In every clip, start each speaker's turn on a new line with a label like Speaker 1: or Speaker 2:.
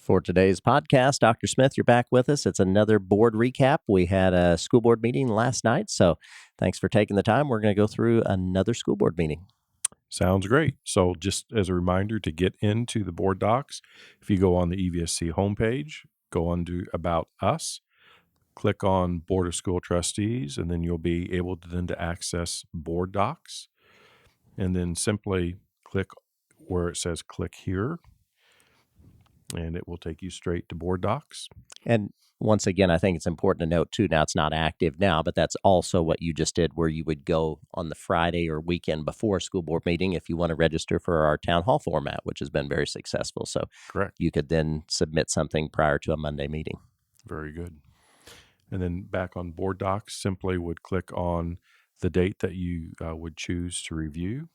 Speaker 1: For today's podcast, Dr. Smith, you're back with us. It's another board recap. We had a school board meeting last night, so thanks for taking the time. We're going to go through another school board meeting.
Speaker 2: Sounds great. So just as a reminder to get into the board docs, if you go on the EVSC homepage, go under About Us, click on Board of School Trustees, and then you'll be able to access board docs. And then simply click where it says click here, and it will take you straight to board docs.
Speaker 1: And once again, I think it's important to note, too, now it's not active now, but that's also what you just did, where you would go on the Friday or weekend before a school board meeting if you want to register for our town hall format, which has been very successful. So
Speaker 2: Correct.
Speaker 1: You could then submit something prior to a Monday meeting.
Speaker 2: Very good. And then back on board docs, simply would click on the date that you would choose to review.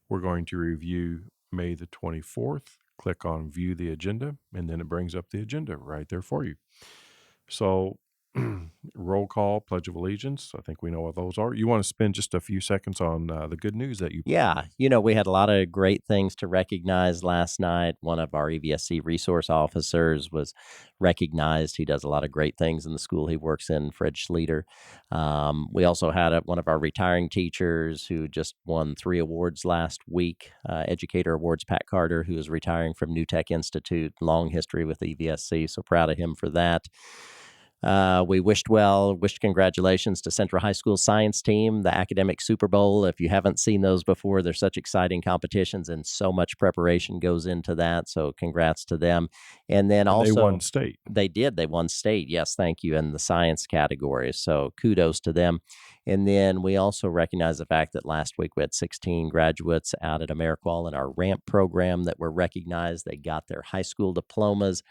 Speaker 2: We're going to review May the 24th. Click on View the Agenda, and then it brings up the agenda right there for you. So roll call, Pledge of Allegiance. I think we know what those are. You want to spend just a few seconds on the good news that you...
Speaker 1: Yeah, we had a lot of great things to recognize last night. One of our EVSC resource officers was recognized. He does a lot of great things in the school he works in, Fred Schleter. We also had one of our retiring teachers who just won 3 awards last week, Educator Awards, Pat Carter, who is retiring from New Tech Institute, long history with EVSC, so proud of him for that. We wished congratulations to Central High School science team, the academic Super Bowl. If you haven't seen those before, they're such exciting competitions and so much preparation goes into that. So congrats to them. And then also
Speaker 2: they won state.
Speaker 1: They did. They won state. Yes, thank you. In the science category. So kudos to them. And then we also recognize the fact that last week we had 16 graduates out at Ameriqual in our RAMP program that were recognized. They got their high school diplomas.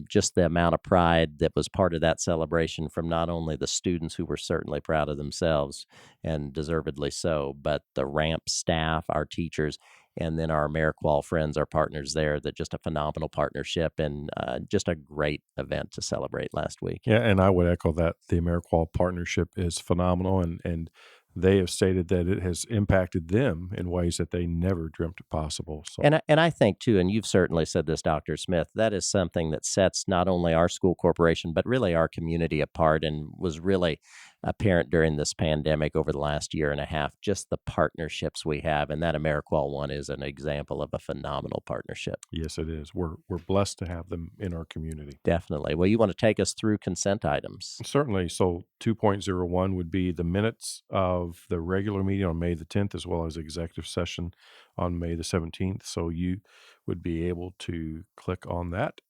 Speaker 1: Just the amount of pride that was part of that celebration from not only the students who were certainly proud of themselves and deservedly so, but the RAMP staff, our teachers, and then our Ameriqual friends, our partners there, that just a phenomenal partnership and just a great event to celebrate last week.
Speaker 2: Yeah, and I would echo that. The Ameriqual partnership is phenomenal, and they have stated that it has impacted them in ways that they never dreamt possible. So.
Speaker 1: And I think, too, and you've certainly said this, Dr. Smith, that is something that sets not only our school corporation, but really our community apart and was really apparent during this pandemic over the last year and a half, just the partnerships we have. And that Ameriqual one is an example of a phenomenal partnership.
Speaker 2: Yes, it is. We're blessed to have them in our community.
Speaker 1: Definitely. Well, you want to take us through consent items?
Speaker 2: Certainly. So 2.01 would be the minutes of the regular meeting on May the 10th, as well as executive session on May the 17th. So you would be able to click on that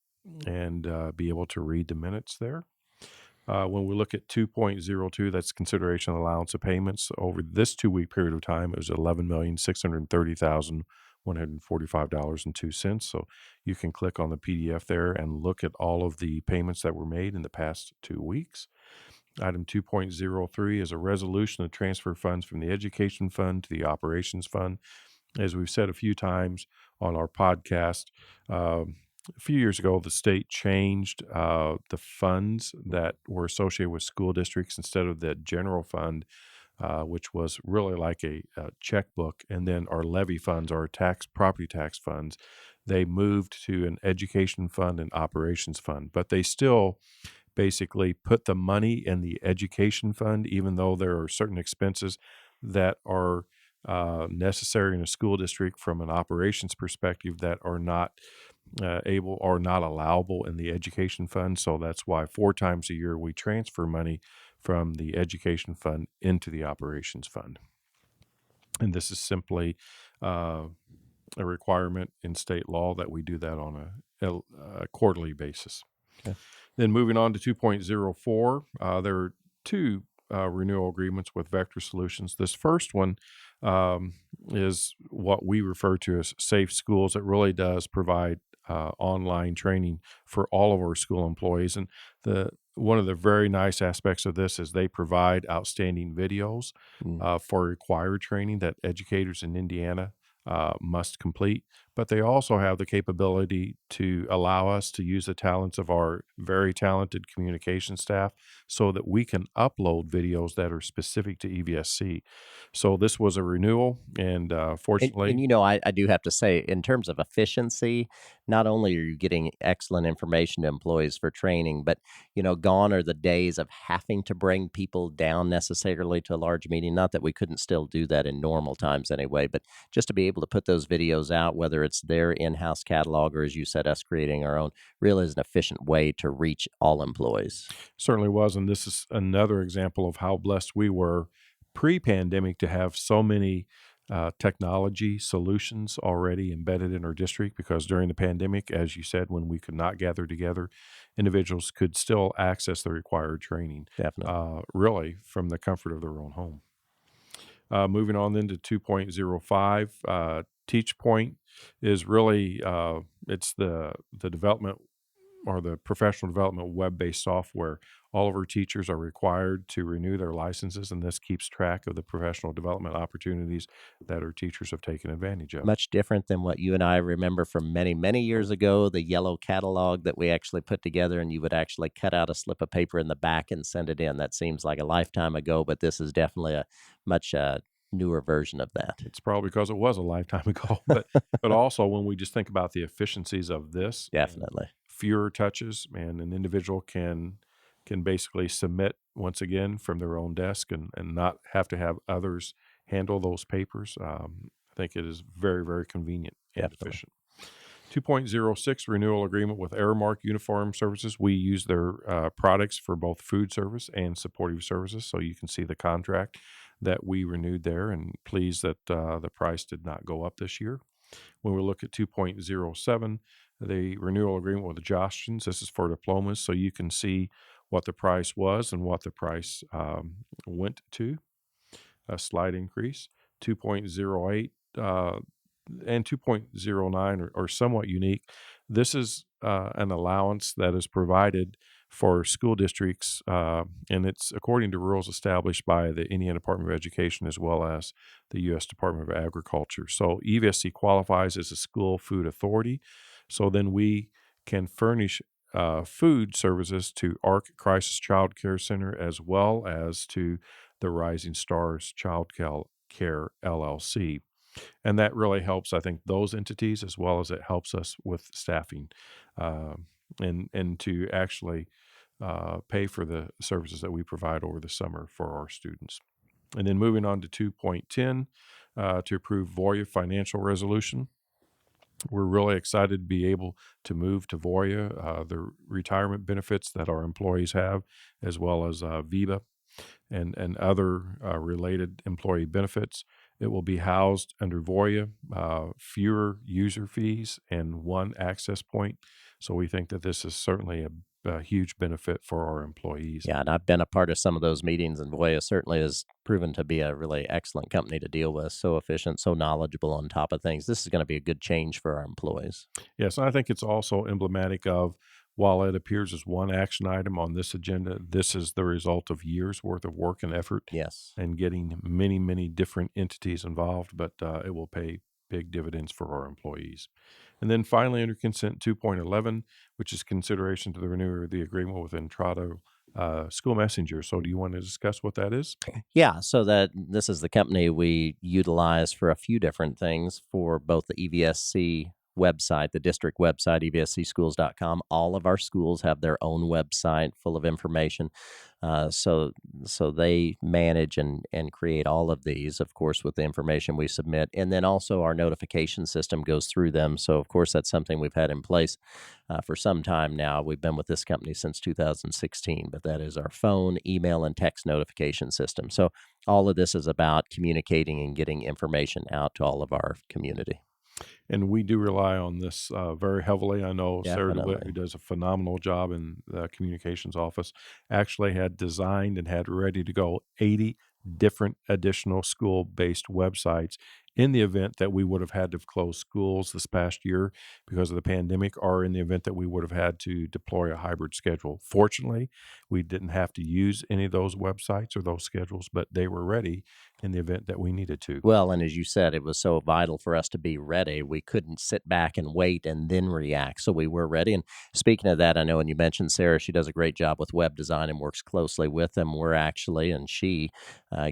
Speaker 2: and be able to read the minutes there. When we look at 2.02, that's consideration allowance of payments. Over this 2-week period of time, it was $11,630,145.02. So you can click on the PDF there and look at all of the payments that were made in the past 2 weeks. Item 2.03 is a resolution to transfer funds from the education fund to the operations fund. As we've said a few times on our podcast, a few years ago, the state changed the funds that were associated with school districts instead of the general fund, which was really like a checkbook, and then our levy funds, our property tax funds, they moved to an education fund and operations fund. But they still basically put the money in the education fund, even though there are certain expenses that are necessary in a school district from an operations perspective that are not able or not allowable in the education fund. So that's why 4 times a year we transfer money from the education fund into the operations fund. And this is simply a requirement in state law that we do that on a quarterly basis.
Speaker 1: Okay.
Speaker 2: Then moving on to 2.04, there are 2 renewal agreements with Vector Solutions. This first one is what we refer to as Safe Schools. It really does provide online training for all of our school employees. And one of the very nice aspects of this is they provide outstanding videos for required training that educators in Indiana must complete. but they also have the capability to allow us to use the talents of our very talented communication staff so that we can upload videos that are specific to EVSC. So this was a renewal, and
Speaker 1: And
Speaker 2: fortunately,
Speaker 1: I do have to say, in terms of efficiency, not only are you getting excellent information to employees for training, but, gone are the days of having to bring people down necessarily to a large meeting. Not that we couldn't still do that in normal times anyway, but just to be able to put those videos out, whether it's their in house catalog or, as you said, us creating our own, really is an efficient way to reach all employees.
Speaker 2: certainly was, and this is another example of how blessed we were pre-pandemic to have so many technology solutions already embedded in our district. Because during the pandemic, as you said, when we could not gather together, individuals could still access the required training,
Speaker 1: Definitely.
Speaker 2: really from the comfort of their own home. Moving on then to 2.05, Teach Point is really it's the development or the professional development web-based software. All of our teachers are required to renew their licenses, and this keeps track of the professional development opportunities that our teachers have taken advantage of.
Speaker 1: Much different than what you and I remember from many, many years ago, the yellow catalog that we actually put together, and you would actually cut out a slip of paper in the back and send it in. That seems like a lifetime ago, but this is definitely a much newer version of that.
Speaker 2: It's probably because it was a lifetime ago, but also when we just think about the efficiencies of this and
Speaker 1: Definitely.
Speaker 2: fewer touches, and an individual can basically submit once again from their own desk and not have to have others handle those papers. I think it is very, very convenient and
Speaker 1: Definitely.
Speaker 2: efficient. 2.06 renewal agreement with Aramark Uniform Services. We use their products for both food service and supportive services. So you can see the contract that we renewed there, and pleased that the price did not go up this year. When we look at 2.07, the renewal agreement with the Jostens, this is for diplomas. So you can see what the price was and what the price went to, a slight increase. 2.08 and 2.09 are somewhat unique. This is an allowance that is provided for school districts, and it's according to rules established by the Indiana Department of Education as well as the U.S. Department of Agriculture. So EVSC qualifies as a school food authority. So then we can furnish food services to ARC Crisis Child Care Center as well as to the Rising Stars Child Care LLC. And that really helps, I think, those entities as well as it helps us with staffing, um, and to actually pay for the services that we provide over the summer for our students. And then moving on to 2.10, to approve Voya financial resolution. We're really excited to be able to move to Voya, the retirement benefits that our employees have, as well as VIBA and other related employee benefits. It will be housed under Voya, fewer user fees, and one access point. So we think that this is certainly a huge benefit for our employees.
Speaker 1: Yeah, and I've been a part of some of those meetings, and Voya certainly has proven to be a really excellent company to deal with. So efficient, so knowledgeable on top of things. This is going to be a good change for our employees.
Speaker 2: Yes, and I think it's also emblematic of, while it appears as one action item on this agenda, this is the result of years worth of work and effort
Speaker 1: Yes.
Speaker 2: and getting many, many different entities involved, but it will pay big dividends for our employees. And then finally, under consent 2.11, which is consideration to the renewal of the agreement with Entrado School Messenger. So, do you want to discuss what that is?
Speaker 1: Yeah, so that this is the company we utilize for a few different things for both the EVSC website, the district website, evscschools.com. All of our schools have their own website full of information. So they manage and create all of these, of course, with the information we submit. And then also our notification system goes through them. So, of course, that's something we've had in place for some time now. We've been with this company since 2016, but that is our phone, email, and text notification system. So all of this is about communicating and getting information out to all of our community.
Speaker 2: And we do rely on this very heavily. I know Sarah DeWitt, who
Speaker 1: Definitely.
Speaker 2: does a phenomenal job in the communications office, actually had designed and had ready to go 80 different additional school based websites in the event that we would have had to close schools this past year because of the pandemic, or in the event that we would have had to deploy a hybrid schedule. Fortunately, we didn't have to use any of those websites or those schedules, but they were ready in the event that we needed to.
Speaker 1: Well, and as you said, it was so vital for us to be ready. We couldn't sit back and wait and then react. So we were ready. And speaking of that, I know, and you mentioned Sarah, she does a great job with web design and works closely with them. We're actually, and she,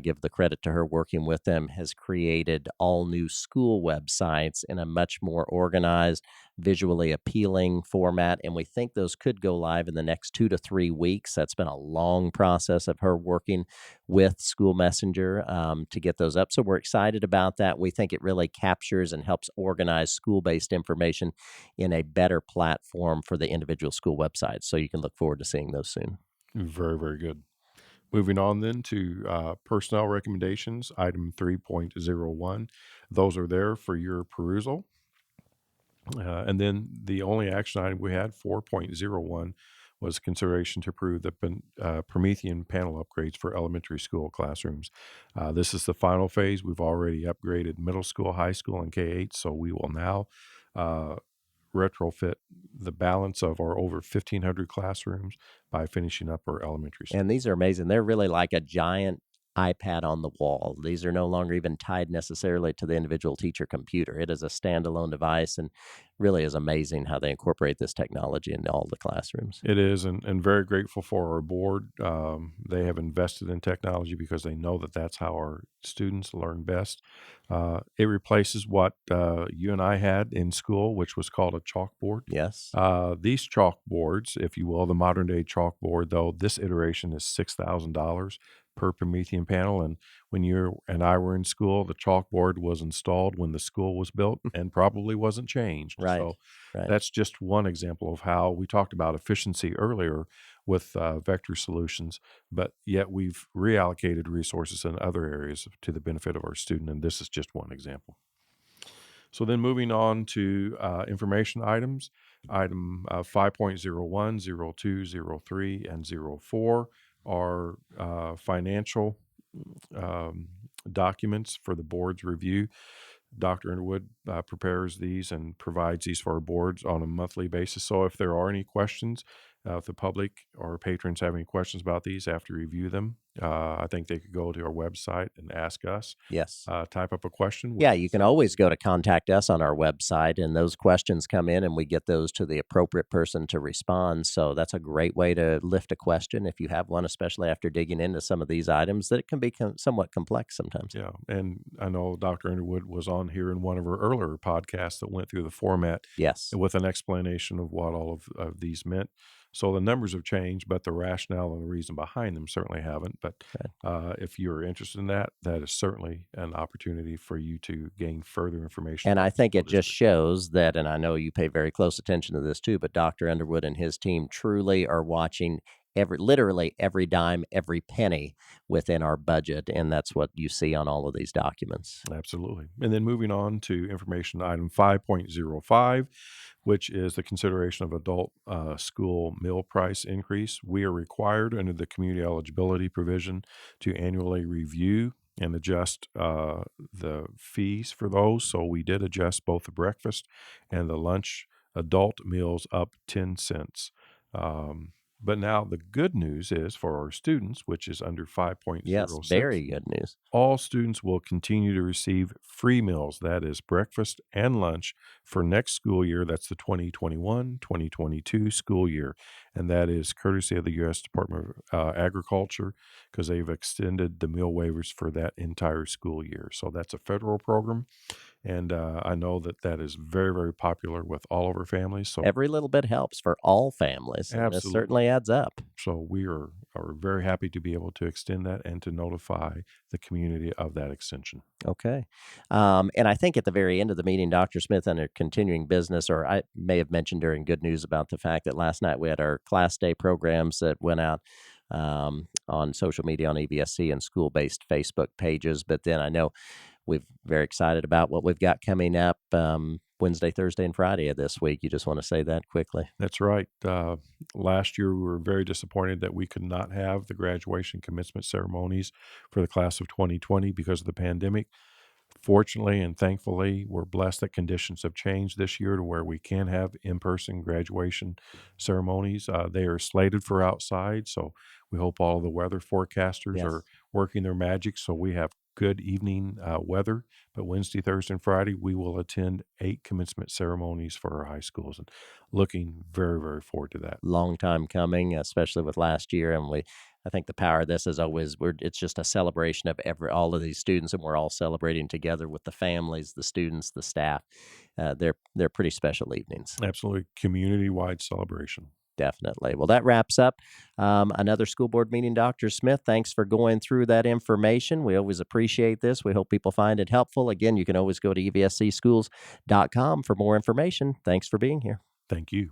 Speaker 1: give the credit to her working with them, has created all new school websites in a much more organized, visually appealing format. And we think those could go live in the next 2 to 3 weeks. That's been a long process of her working with School Messenger to get those up. So we're excited about that. We think it really captures and helps organize school based information in a better platform for the individual school websites. So you can look forward to seeing those soon.
Speaker 2: Very, very good. Moving on then to personnel recommendations, item 3.01. Those are there for your perusal. And then the only action item we had, 4.01, was consideration to approve the Promethean panel upgrades for elementary school classrooms. This is the final phase. We've already upgraded middle school, high school, and K-8, so we will now uh, retrofit the balance of our over 1,500 classrooms by finishing up our elementary
Speaker 1: And
Speaker 2: school.
Speaker 1: these are amazing. They're really like a giant iPad on the wall. These are no longer even tied necessarily to the individual teacher computer. It is a standalone device and really is amazing how they incorporate this technology into all the classrooms.
Speaker 2: It is, and very grateful for our board. They have invested in technology because they know that that's how our students learn best. It replaces what you and I had in school, which was called a chalkboard.
Speaker 1: Yes.
Speaker 2: These chalkboards, if you will, the modern day chalkboard, though, this iteration is $6,000 per Promethean panel. And when you and I were in school, the chalkboard was installed when the school was built and probably wasn't changed.
Speaker 1: Right.
Speaker 2: So
Speaker 1: Right.
Speaker 2: that's just one example of how we talked about efficiency earlier with vector solutions, but yet we've reallocated resources in other areas to the benefit of our student. And this is just one example. So then moving on to information items, item 5.01, and 04 are financial um, documents for the board's review. Dr. Underwood prepares these and provides these for our boards on a monthly basis. So if there are any questions, if the public or patrons have any questions about these after you review them, I think they could go to our website and ask us,
Speaker 1: Yes.
Speaker 2: type up a question. We
Speaker 1: Yeah,
Speaker 2: can
Speaker 1: you can
Speaker 2: certainly
Speaker 1: always go to contact us on our website, and those questions come in, and we get those to the appropriate person to respond. So that's a great way to lift a question if you have one, especially after digging into some of these items that it can be somewhat complex sometimes.
Speaker 2: Yeah, and I know Dr. Underwood was on here in one of our earlier podcasts that went through the format
Speaker 1: Yes.
Speaker 2: with an explanation of what all of these meant. So the numbers have changed, but the rationale and the reason behind them certainly haven't. But
Speaker 1: Right.
Speaker 2: if you're interested in that, that is certainly an opportunity for you to gain further information
Speaker 1: And
Speaker 2: about
Speaker 1: I
Speaker 2: the
Speaker 1: think
Speaker 2: school
Speaker 1: it just
Speaker 2: district.
Speaker 1: shows that, and I know you pay very close attention to this too, but Dr. Underwood and his team truly are watching literally every dime, every penny within our budget. And that's what you see on all of these documents.
Speaker 2: Absolutely. And then moving on to information item 5.05, which is the consideration of adult school meal price increase. We are required under the community eligibility provision to annually review and adjust the fees for those. So we did adjust both the breakfast and the lunch adult meals up 10 cents. But now the good news is for our students, which is under
Speaker 1: Yes,
Speaker 2: 5.06,
Speaker 1: very good news.
Speaker 2: all students will continue to receive free meals, that is breakfast and lunch, for next school year. That's the 2021-2022 school year. And that is courtesy of the U.S. Department of Agriculture because they've extended the meal waivers for that entire school year. So that's a federal program. And I know that that is very, very popular with all of our families. So
Speaker 1: Every little bit helps for all families, and this
Speaker 2: absolutely.
Speaker 1: certainly adds up.
Speaker 2: So we are very happy to be able to extend that and to notify the community of that extension.
Speaker 1: Okay. And I think at the very end of the meeting, Dr. Smith, under continuing business, or I may have mentioned during good news about the fact that last night we had our class day programs that went out on social media on EVSC and school based Facebook pages. But then I know we're very excited about what we've got coming up Wednesday, Thursday, and Friday of this week. You just want to say that quickly?
Speaker 2: That's right. Last year, we were very disappointed that we could not have the graduation commencement ceremonies for the class of 2020 because of the pandemic. Fortunately and thankfully, we're blessed that conditions have changed this year to where we can have in person graduation ceremonies. They are slated for outside, so we hope all the weather forecasters are
Speaker 1: Yes.
Speaker 2: working their magic so we have good evening weather. But Wednesday, Thursday, and Friday, we will attend 8 commencement ceremonies for our high schools, and looking very, very forward to that.
Speaker 1: Long time coming, especially with last year. And I think the power of this is always it's just a celebration of all of these students, and we're all celebrating together with the families, the students, the staff. They're pretty special evenings.
Speaker 2: Absolutely, community-wide celebration.
Speaker 1: Definitely. Well, that wraps up another school board meeting. Dr. Smith, thanks for going through that information. We always appreciate this. We hope people find it helpful. Again, you can always go to evscschools.com for more information. Thanks for being here.
Speaker 2: Thank you.